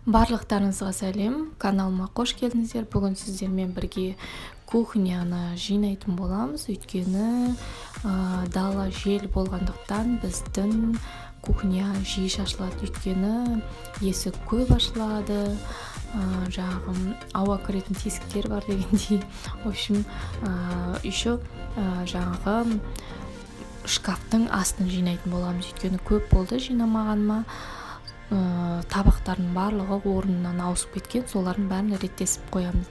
Барлықтарыңызға сәлем, каналыма қош келдіңіздер. Бүгін сіздермен бірге кухняны жинайтын боламыз. Өйткені дала жел болғандықтан біздің кухня жиі шашылады. Өйткені есік көп ашылады, жаңағы ауа кіретін тесіктер бар дегендей. В общем, еще жаңағы шкафтың астын жинайтын боламыз. Өйткені көп болды жинамағаныма. Табақтардың барлығы орнынан ауысып кеткен, солардың бәрін реттесіп қоямыз.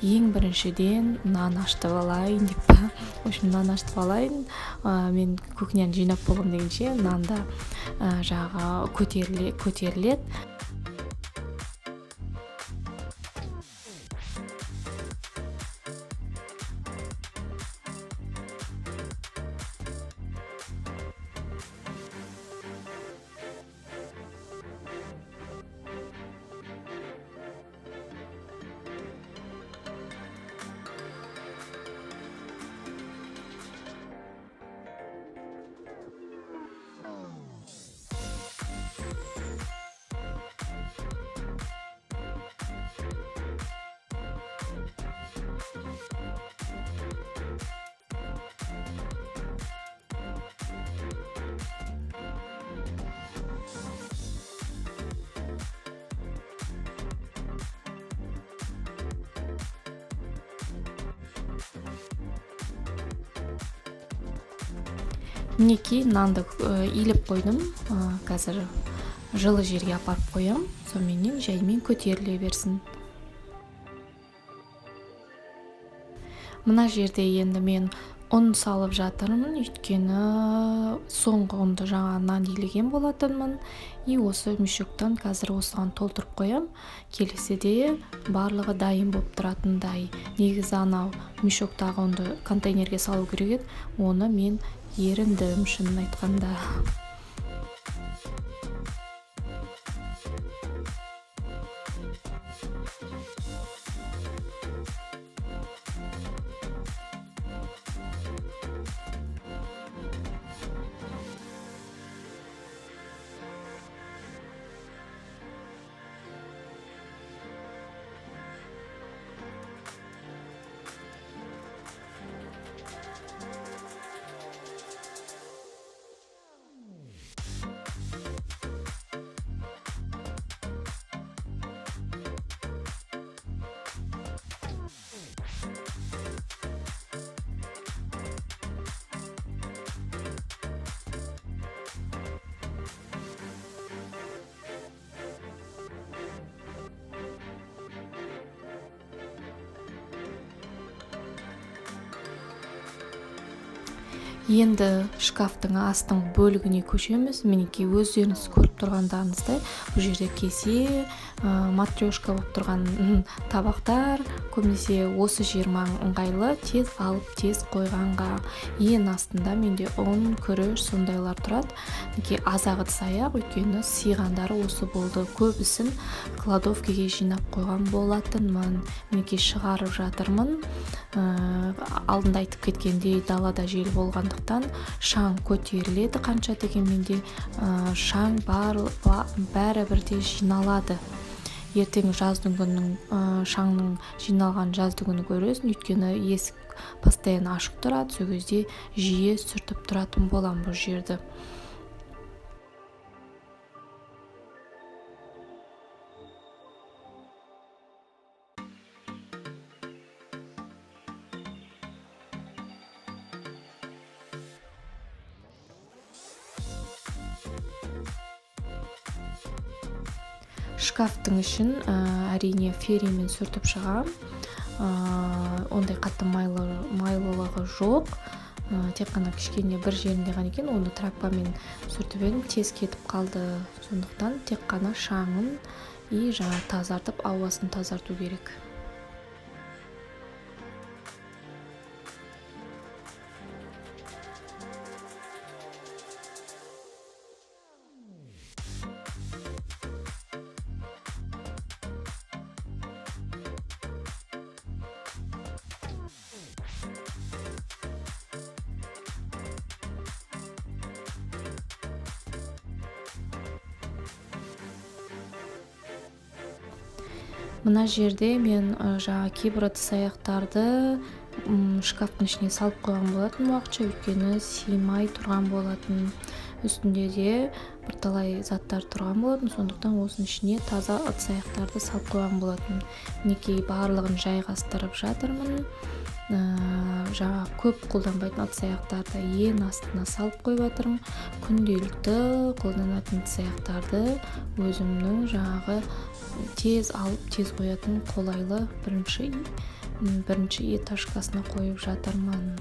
Ең біріншіден нан ашытып алайын деп па. В общем, нан ашытып алайын. Мен кухняны жинап болғым дегенше нанда жағы көтеріледі. Мінекей нанды илеп қойдым. Қазір жылы жерге апарып қоям. Сонымен жаймен көтеріле берсін. Мына жерде енді мен ұн салып жатырмын. Өйткені соңғы ұнды жаңа нан илеген болатынмын. И осы мешоктан қазір осыған толтырып қоям. Келесіде барлығы дайын болып тұратындай. Негізі анау мешоктағы ұнды контейнерге салу керек еді. Оны мен еріндім, шынын айтқанда. Енді шкафтың астың бөлігіне көшеміз. Мінекей өздеріңіз көріп тұрғандарыңыздай, бұл жерде кесе, матрешка болып тұрған табақтар, көбінесе осы жер маған ыңғайлы, тез алып, тез қойғанға. Ең астында менде ұн, күріш, сондайлар тұрады. Мінекей азағы аяқ, өйткені сыйғандары осы болды. Көбісін кладовкеге жинап қойған болатынмын. Мінекей шығарып жатырмын. Алдында айтып кеткендей, далада жел болғандықтан шаң көтеріледі. Қанша дегенменде шаң бәрі бірде жиналады. Ертең жаздың күнінің шаңның жиналған жазды күні көресің. Өйткені есік постоянно ашық тұрады. Сол кезде жиі сүртіп тұратын болам бұл жерді. Шкафтың ішін әрине феримен сүртіп шығам. Ондай қатты майлылығы жоқ. Тек қана кішкене бір жерінде ғана екен. Оны тракпамен сүртіп едім, тез кетіп қалды. Сондықтан тек қана шаңын и жаңа тазартып, ауасын тазарту керек. Мына жерде мен жаңа кейбір ыдыс аяқтарды шкафтың ішіне салып қойған болатын уақытша, өйткені сыймай тұрған болатын. Үстінде де бірталай заттар тұрған болатын, сондықтан осының ішіне таза ыдыс аяқтарды салып қойған болатын. Мінекей барлығын жайғастырып жатырмын. Жаңа көп қолданбайтын ыдыс аяқтарды ең астына салып қойып жатырмын. Күнделікті қолданатын ыдыс аяқтарды өзімнің жаңағы тез алып тез қоятын қолайлы бірінші этажкасына қойып жатырмын.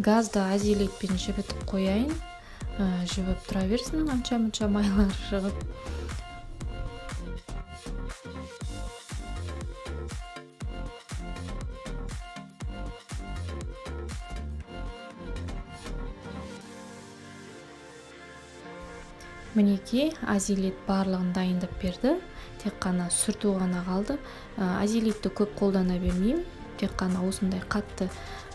Газды әзейлетпен жібітіп қояйын. Жібіп тұра берсін, анша-мұнша майлар шығып. Мінекей әзейлет барлығын дайындап берді. Тек қана сүрту ғана қалды. Әзейлетті көп қолдана бермеймін. Тек қана осындай қатты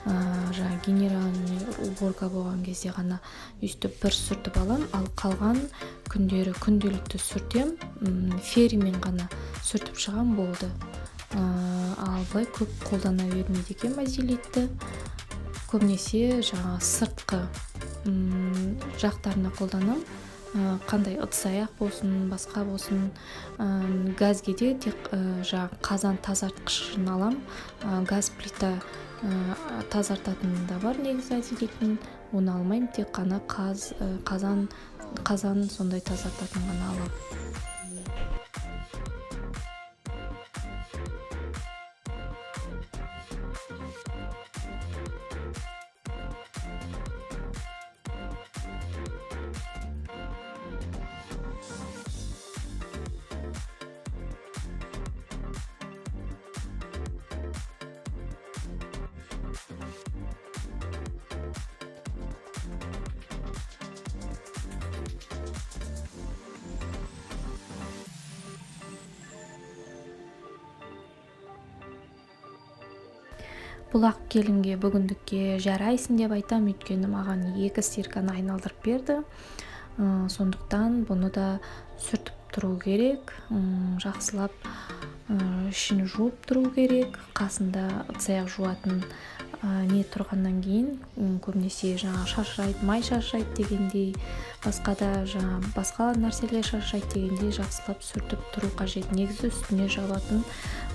жаңа генеральный уборка болған кезде ғана өйстіп бір сүртіп алам, ал қалған күндері күнделікті сүртем, феримен ғана сүртіп шығам болды. Ал былай көп қолдана бермейді екен әзейлетті. Көбінесе жаңа сыртқы жақтарына қолданам. Қандай ыдыс аяқ болсын, басқа болсын. Газге де тек жаңа қазан тазартқышын алам. Газ плита тазартатын да бар негізі әзейлейтін. Оны алмаймын, тек қана қазан сондай тазартатын ғана алам. Бұл ақ келінге бүгіндікке жарайсын деп айтам, өйткені маған 2 стирканы айналдырып берді. Сондықтан бұны да сүртіп тұру керек, жақсылап ішін жуып тұру керек. Қасында ыдыс аяқ жуатын не тұрғаннан кейін көбінесе жаңа шашырайды, май шашырайды дегендей, басқа нәрселер шашырайды дегендей жақсылап сүртіп тұру қажет. Негізі үстіне жабатын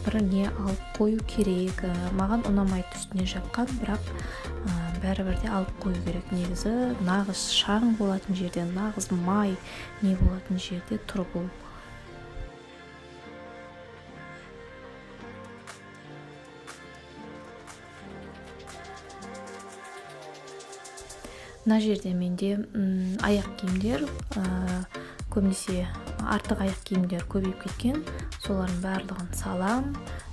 бір не алып қою керек. Маған ұнамайды үстіне жапқан, бірақ бәрібір де алып қою керек. Негізі нағыз шаң болатын жерде, нағыз май не болатын жерде тұр бұл. Мына жерде менде аяқ киімдер, көбінесе артық аяқ киімдер көбейіп кеткен. Солардың барлығын салам,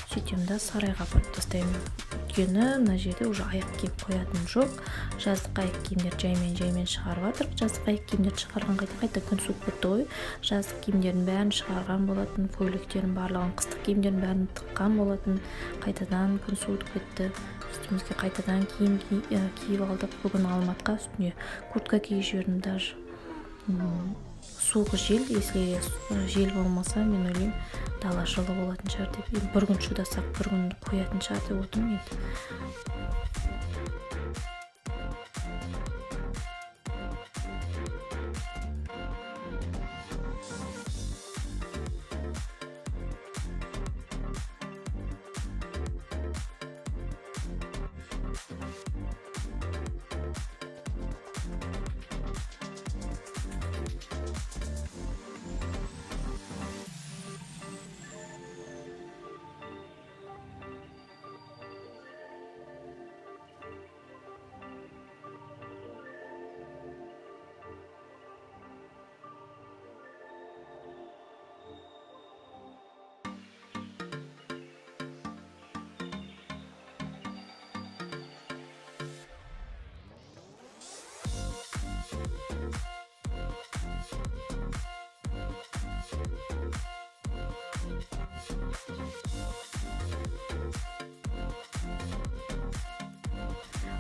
сөйтем да сарайға апарып тастаймын. Өйткені мына жерде уже аяқ киім қоятын жоқ. Жаздық аяқ киімдер жаймен шығарып жатыр. Жаздық аяқ киімдерді шығарған қайта күн суып кетті ғой. Жаздық киімдердің бәрін шығарған болатын, көйлектердің барлығын, қыстық киімдердің бәрін тыққан болатын. Қайтадан күн суытып кетті. Үстімізге қайтадан киім киіп алдық. Бүгін Алматыға үстіне куртка киіп жібердім даже. Суық жел, если жел болмаса, мен ойлаймын, дала жылы болатын шығар деп. Бір күн шыдасақ, бір күн қоятын шығар деп отырмын енді.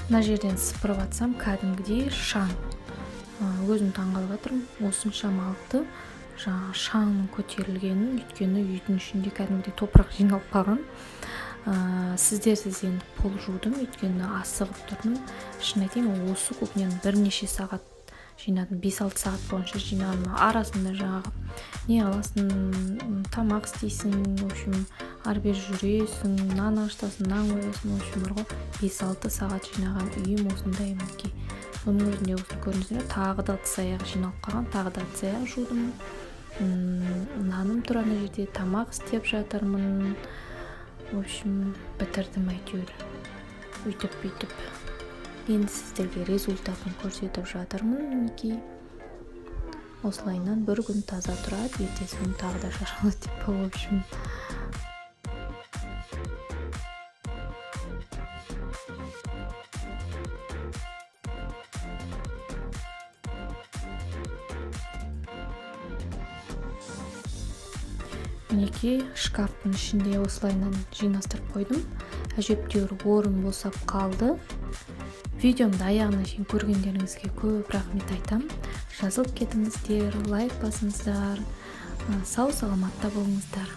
мына жерден сыпырып атсам кәдімгідей шаң. Өзім таңғалып жатырмын, осыншамалықты жаңағы шаңның көтерілгенін, өйткені үйдің ішінде кәдімгідей топырақ жиналып қалған. Сіздерсіз енді пол жудым, өйткені асығып тұрдым. Шын айтайын, осы кухняны бірнеше сағат жинадым, 5-6 сағат бойынша жинадым. Арасында жаңағы не аласың, тамақ істейсің, в общем, ары-бері жүресің, нан ашытасың, нан қоясың, в общем, бар ғой, 5-6 сағат жинаған үйім осындай мінекей. Оның өзінде осыны көрдіңіздер, тағы да ыдыс-аяқ жиналып қалған, тағы да ыдыс-аяқ жудым. Наным тұр ана жерде, тамақ істеп жатырмын. В общем, бітірдім әйтеуір. Үйтіп-бүйтіп. Енді сіздерге результатын көрсетіп жатырмын, мінекей. Осылайынан бір күн таза тұрады, ертесі күн тағы да шашылады деп, в общем. Мінекей шкафтың ішінде осылайынан жинастырып қойдым. Әжептәуір орын босап қалды. Видеомды аяғына шейін көргендеріңізге көп рахмет айтам. Жазылып кетіңіздер, лайк басыңыздар, сау саламатта болыңыздар.